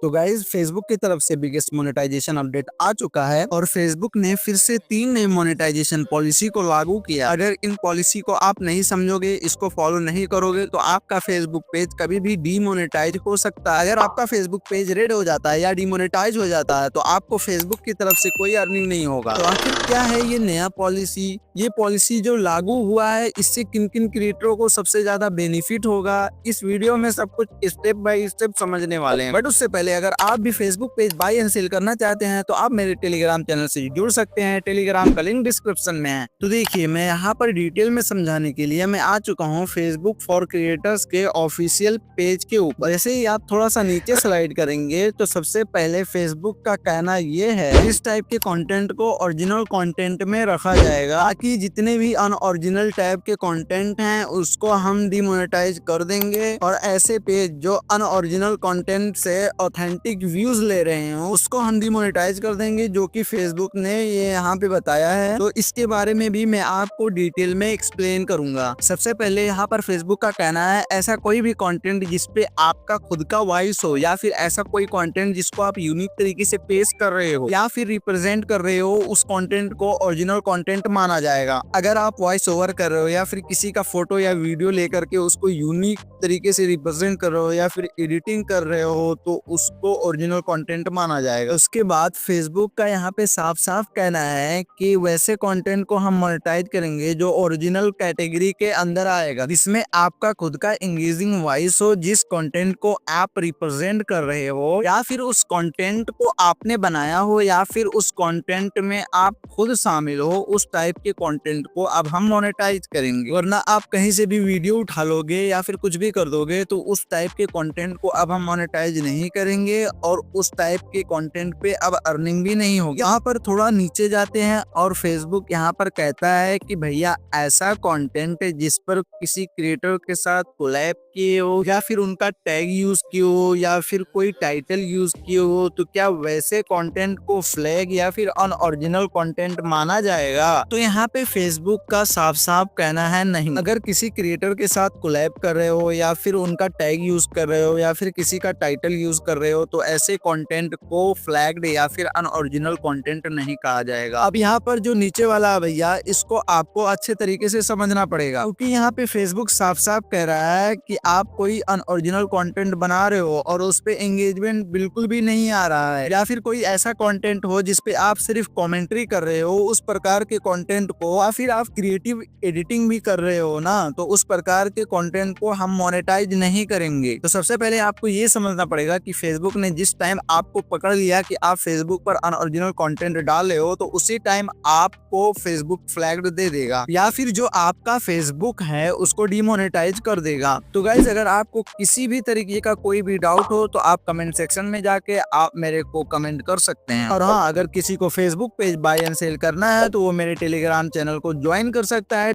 तो guys Facebook की तरफ से बिगेस्ट मोनेटाइजेशन अपडेट आ चुका है और फेसबुक ने फिर से 3 नए मोनेटाइजेशन पॉलिसी को लागू किया। अगर इन पॉलिसी को आप नहीं समझोगे, इसको फॉलो नहीं करोगे तो आपका फेसबुक पेज कभी भी डीमोनेटाइज हो सकता है। अगर आपका फेसबुक पेज रेड हो जाता है या डीमोनेटाइज हो जाता है तो आपको फेसबुक की तरफ से कोई अर्निंग नहीं होगा। तो आखिर क्या है ये नया पॉलिसी? ये पॉलिसी जो लागू हुआ है इससे किन किन क्रिएटरों को सबसे ज्यादा बेनिफिट होगा, इस वीडियो में सब कुछ स्टेप बाय स्टेप समझने वाले हैं। बट उससे पहले अगर आप भी Facebook page buy and sell करना चाहते हैं तो आप मेरे टेलीग्राम चैनल से जुड़ सकते हैं। टेलीग्राम का लिंक डिस्क्रिप्शन में है। तो देखिए, मैं यहाँ पर डिटेल में समझाने के लिए मैं आ चुका हूँ फेसबुक फॉर क्रिएटर्स के ऑफिशियल पेज के ऊपर। जैसे ही आप थोड़ा सा नीचे स्लाइड करेंगे तो सबसे पहले फेसबुक का कहना ये है इस टाइप के कंटेंट को ओरिजिनल कंटेंट में रखा जाएगा, ताकि जितने भी अनओरिजिनल टाइप के कंटेंट हैं उसको हम डिमोनेटाइज कर देंगे और ऐसे पेज जो अनओरिजिनल कंटेंट से ऑथेंटिक व्यूज ले रहे हैं उसको हम डिमोनेटाइज कर देंगे, जो कि फेसबुक ने ये यहाँ पे बताया है। तो इसके बारे में भी मैं आपको डिटेल में एक्सप्लेन करूंगा। सबसे पहले यहाँ पर फेसबुक का कहना है ऐसा कोई भी कंटेंट जिसपे आपका खुद का वॉइस हो या फिर ऐसा कोई कंटेंट जिसको आप यूनिक तरीके से पेश कर रहे हो या फिर रिप्रेजेंट कर रहे हो, उस कंटेंट को ओरिजिनल कंटेंट माना जाएगा। अगर आप वॉइस ओवर कर रहे हो या फिर किसी का फोटो या वीडियो लेकर के उसको यूनिक तरीके से रिप्रेजेंट कर रहे हो या फिर एडिटिंग कर रहे हो तो उसको ओरिजिनल कंटेंट माना जाएगा। उसके बाद फेसबुक का यहाँ पे साफ साफ कहना है कि वैसे कंटेंट को हम मोनेटाइज करेंगे जो ओरिजिनल कैटेगरी के अंदर आएगा, जिसमें आपका खुद का एंगेजिंग वॉइस हो, जिस कंटेंट को आप रिप्रेजेंट कर रहे हो या फिर उस कंटेंट को आपने बनाया हो या फिर उस कंटेंट में आप खुद शामिल हो, उस टाइप के कंटेंट को अब हम मोनेटाइज करेंगे। वरना आप कहीं से भी वीडियो उठा लोगे या फिर कुछ भी कर दोगे तो उस टाइप के कंटेंट को अब हम मोनेटाइज नहीं करेंगे और उस टाइप के कंटेंट पे अब अर्निंग भी नहीं होगी। यहाँ पर थोड़ा नीचे जाते हैं और फेसबुक यहाँ पर कहता है कि भैया ऐसा कंटेंट है जिस पर किसी क्रिएटर के साथ कोलैब किए हो या फिर उनका टैग यूज किए हो या फिर कोई टाइटल यूज किए हो, तो क्या वैसे कंटेंट को फ्लैग या फिर अनओरिजिनल कंटेंट माना जाएगा? तो यहाँ पे फेसबुक का साफ साफ कहना है नहीं। अगर किसी क्रिएटर के साथ कोलैब कर रहे हो या फिर उनका टैग यूज कर रहे हो या फिर किसी का टाइटल यूज कर रहे हो तो ऐसे कंटेंट को फ्लैग्ड या फिर अनओरिजिनल कंटेंट नहीं कहा जाएगा। अब यहाँ पर जो नीचे वाला भैया, इसको आपको अच्छे तरीके से समझना पड़ेगा, क्योंकि यहाँ पे फेसबुक साफ साफ कह रहा है कि आप कोई अनओरिजिनल कंटेंट बना रहे हो और उस पे एंगेजमेंट बिल्कुल भी नहीं आ रहा है या फिर कोई ऐसा कंटेंट हो जिसपे आप सिर्फ कमेंट्री कर रहे हो, उस प्रकार के कंटेंट को या फिर आप क्रिएटिव एडिटिंग भी कर रहे हो ना, तो उस प्रकार के कंटेंट को हम मोनेटाइज नहीं करेंगे। तो सबसे पहले आपको ये समझना पड़ेगा कि फेसबुक ने जिस टाइम आपको पकड़ लिया कि आप फेसबुक पर अनओरिजिनल कंटेंट डाल रहे हो तो उसी टाइम आपको फेसबुक फ्लैग दे देगा या फिर जो आपका फेसबुक है उसको डिमोनेटाइज कर देगा। तो गाइज, अगर आपको किसी भी तरीके का कोई भी डाउट हो तो आप कमेंट सेक्शन में जाके आप मेरे को कमेंट कर सकते हैं। और हाँ, अगर किसी को Facebook page buy and sell करना है तो वो मेरे टेलीग्राम चैनल को ज्वाइन कर सकता है।